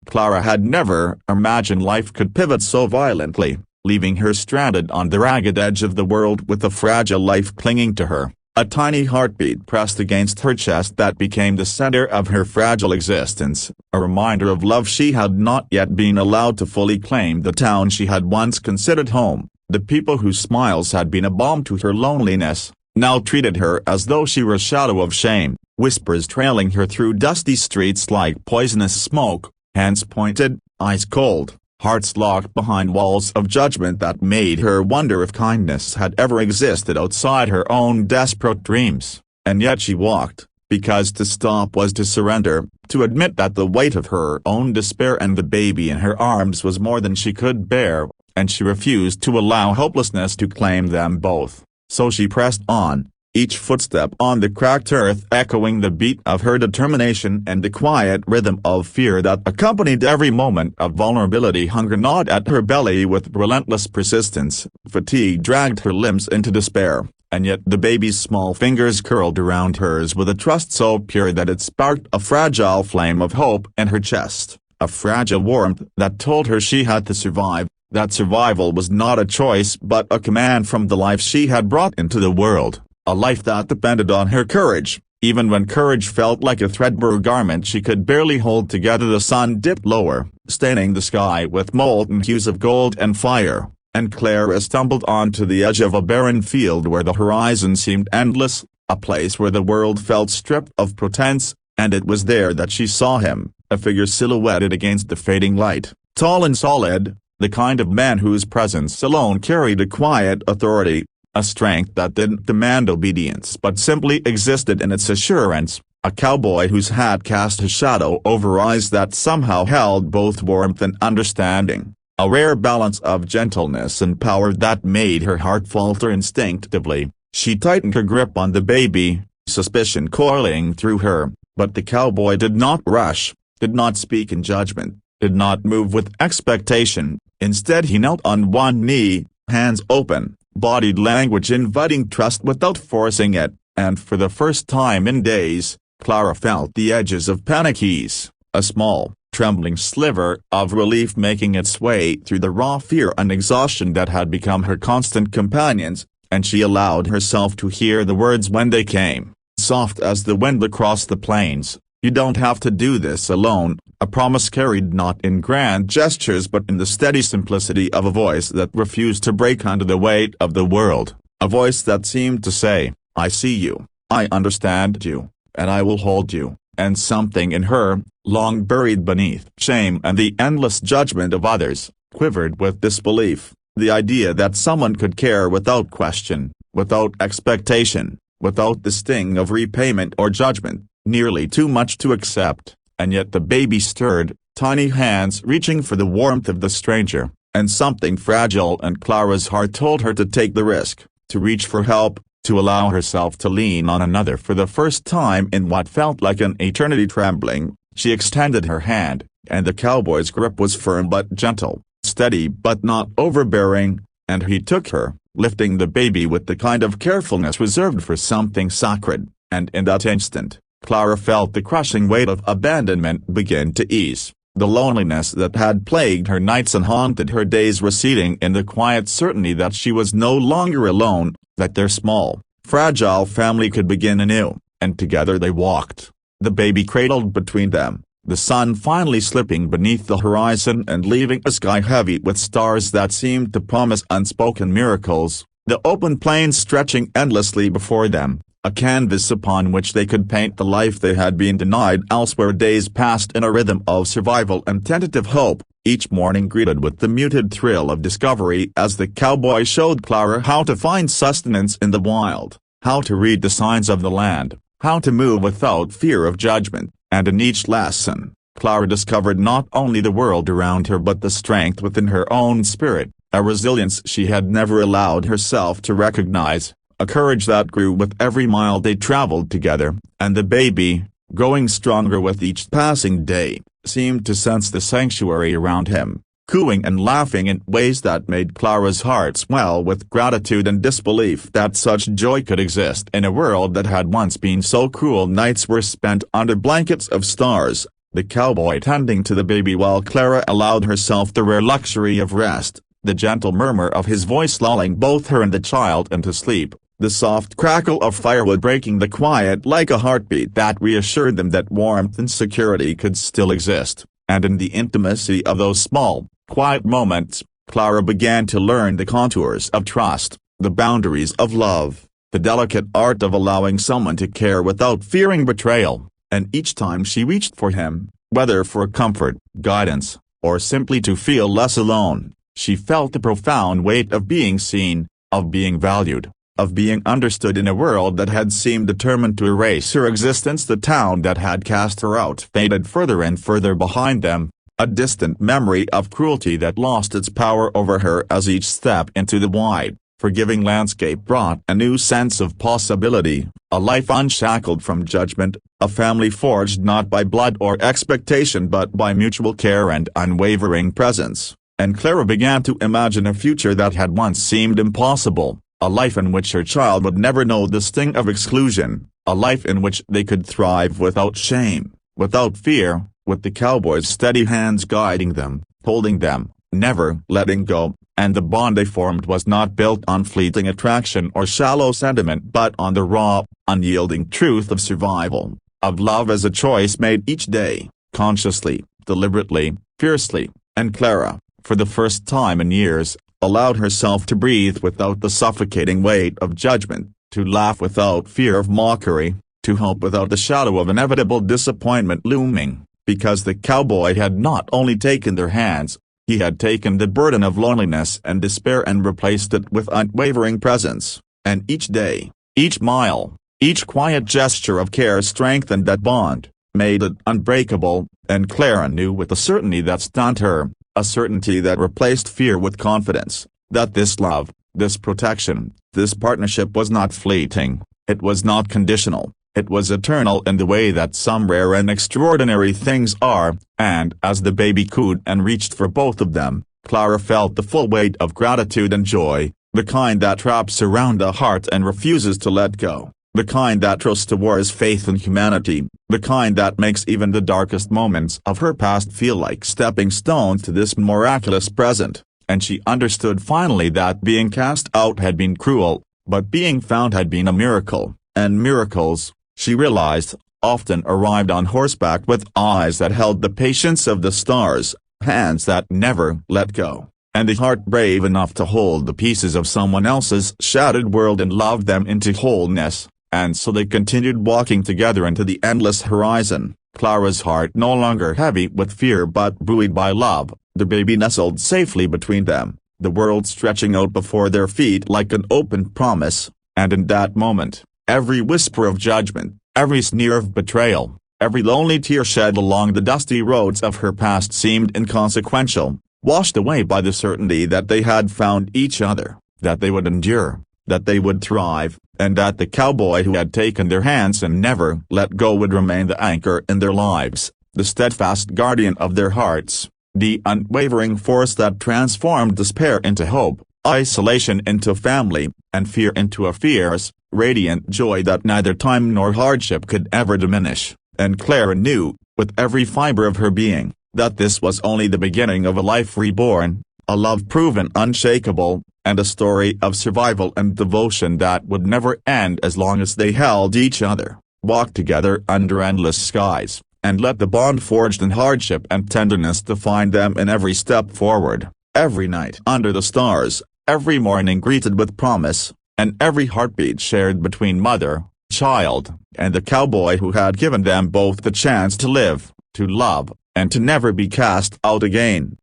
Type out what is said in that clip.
Clara had never imagined life could pivot so violently, leaving her stranded on the ragged edge of the world with a fragile life clinging to her, a tiny heartbeat pressed against her chest that became the center of her fragile existence, a reminder of love she had not yet been allowed to fully claim, the town she had once considered home, the people whose smiles had been a balm to her loneliness, now treated her as though she were a shadow of shame, whispers trailing her through dusty streets like poisonous smoke, hands pointed, eyes cold, hearts locked behind walls of judgment that made her wonder if kindness had ever existed outside her own desperate dreams. And yet she walked, because to stop was to surrender, to admit that the weight of her own despair and the baby in her arms was more than she could bear, and she refused to allow hopelessness to claim them both. So she pressed on, each footstep on the cracked earth echoing the beat of her determination and the quiet rhythm of fear that accompanied every moment of vulnerability. Hunger gnawed at her belly with relentless persistence, fatigue dragged her limbs into despair, and yet the baby's small fingers curled around hers with a trust so pure that it sparked a fragile flame of hope in her chest, a fragile warmth that told her she had to survive, that survival was not a choice but a command from the life she had brought into the world. A life that depended on her courage, even when courage felt like a threadbare garment she could barely hold together. The sun dipped lower, staining the sky with molten hues of gold and fire, and Clara stumbled onto the edge of a barren field where the horizon seemed endless, a place where the world felt stripped of pretense, and it was there that she saw him, a figure silhouetted against the fading light, tall and solid, the kind of man whose presence alone carried a quiet authority, a strength that didn't demand obedience but simply existed in its assurance, a cowboy whose hat cast a shadow over eyes that somehow held both warmth and understanding, a rare balance of gentleness and power that made her heart falter instinctively. She tightened her grip on the baby, suspicion coiling through her, but the cowboy did not rush, did not speak in judgment, did not move with expectation. Instead he knelt on one knee, hands open, bodied language inviting trust without forcing it, and for the first time in days, Clara felt the edges of panic ease, a small, trembling sliver of relief making its way through the raw fear and exhaustion that had become her constant companions, and she allowed herself to hear the words when they came, soft as the wind across the plains. "You don't have to do this alone," a promise carried not in grand gestures but in the steady simplicity of a voice that refused to break under the weight of the world, a voice that seemed to say, "I see you, I understand you, and I will hold you." And something in her, long buried beneath shame and the endless judgment of others, quivered with disbelief, the idea that someone could care without question, without expectation, without the sting of repayment or judgment. Nearly too much to accept, and yet the baby stirred, tiny hands reaching for the warmth of the stranger, and something fragile in Clara's heart told her to take the risk, to reach for help, to allow herself to lean on another. For the first time in what felt like an eternity. Trembling, she extended her hand, and the cowboy's grip was firm but gentle, steady but not overbearing, and he took her, lifting the baby with the kind of carefulness reserved for something sacred, and in that instant, Clara felt the crushing weight of abandonment begin to ease, the loneliness that had plagued her nights and haunted her days receding in the quiet certainty that she was no longer alone, that their small, fragile family could begin anew, and together they walked, the baby cradled between them, the sun finally slipping beneath the horizon and leaving a sky heavy with stars that seemed to promise unspoken miracles, the open plains stretching endlessly before them, a canvas upon which they could paint the life they had been denied elsewhere. Days passed in a rhythm of survival and tentative hope, each morning greeted with the muted thrill of discovery as the cowboy showed Clara how to find sustenance in the wild, how to read the signs of the land, how to move without fear of judgment, and in each lesson, Clara discovered not only the world around her but the strength within her own spirit, a resilience she had never allowed herself to recognize, a courage that grew with every mile they traveled together, and the baby, growing stronger with each passing day, seemed to sense the sanctuary around him, cooing and laughing in ways that made Clara's heart swell with gratitude and disbelief that such joy could exist in a world that had once been so cruel. Nights were spent under blankets of stars, the cowboy tending to the baby while Clara allowed herself the rare luxury of rest, the gentle murmur of his voice lulling both her and the child into sleep, the soft crackle of firewood breaking the quiet like a heartbeat that reassured them that warmth and security could still exist. And in the intimacy of those small, quiet moments, Clara began to learn the contours of trust, the boundaries of love, the delicate art of allowing someone to care without fearing betrayal. And each time she reached for him, whether for comfort, guidance, or simply to feel less alone, she felt the profound weight of being seen, of being valued, of being understood in a world that had seemed determined to erase her existence. The town that had cast her out faded further and further behind them, a distant memory of cruelty that lost its power over her as each step into the wide, forgiving landscape brought a new sense of possibility, a life unshackled from judgment, a family forged not by blood or expectation but by mutual care and unwavering presence. And Clara began to imagine a future that had once seemed impossible, a life in which her child would never know the sting of exclusion, a life in which they could thrive without shame, without fear, with the cowboy's steady hands guiding them, holding them, never letting go. And the bond they formed was not built on fleeting attraction or shallow sentiment but on the raw, unyielding truth of survival, of love as a choice made each day, consciously, deliberately, fiercely. And Clara, for the first time in years, allowed herself to breathe without the suffocating weight of judgment, to laugh without fear of mockery, to hope without the shadow of inevitable disappointment looming, because the cowboy had not only taken their hands, he had taken the burden of loneliness and despair and replaced it with unwavering presence, and each day, each mile, each quiet gesture of care strengthened that bond, made it unbreakable. And Clara knew with a certainty that stunned her, a certainty that replaced fear with confidence, that this love, this protection, this partnership was not fleeting, it was not conditional, it was eternal in the way that some rare and extraordinary things are. And as the baby cooed and reached for both of them, Clara felt the full weight of gratitude and joy, the kind that wraps around the heart and refuses to let go, the kind that trusts towards faith in humanity, the kind that makes even the darkest moments of her past feel like stepping stones to this miraculous present. And she understood finally that being cast out had been cruel, but being found had been a miracle, and miracles, she realized, often arrived on horseback with eyes that held the patience of the stars, hands that never let go, and a heart brave enough to hold the pieces of someone else's shattered world and love them into wholeness. And so they continued walking together into the endless horizon, Clara's heart no longer heavy with fear but buoyed by love, the baby nestled safely between them, the world stretching out before their feet like an open promise. And in that moment, every whisper of judgment, every sneer of betrayal, every lonely tear shed along the dusty roads of her past seemed inconsequential, washed away by the certainty that they had found each other, that they would endure, that they would thrive, and that the cowboy who had taken their hands and never let go would remain the anchor in their lives, the steadfast guardian of their hearts, the unwavering force that transformed despair into hope, isolation into family, and fear into a fierce, radiant joy that neither time nor hardship could ever diminish. And Clara knew, with every fiber of her being, that this was only the beginning of a life reborn, a love proven unshakable, and a story of survival and devotion that would never end as long as they held each other, walked together under endless skies, and let the bond forged in hardship and tenderness define them in every step forward, every night under the stars, every morning greeted with promise, and every heartbeat shared between mother, child, and the cowboy who had given them both the chance to live, to love, and to never be cast out again.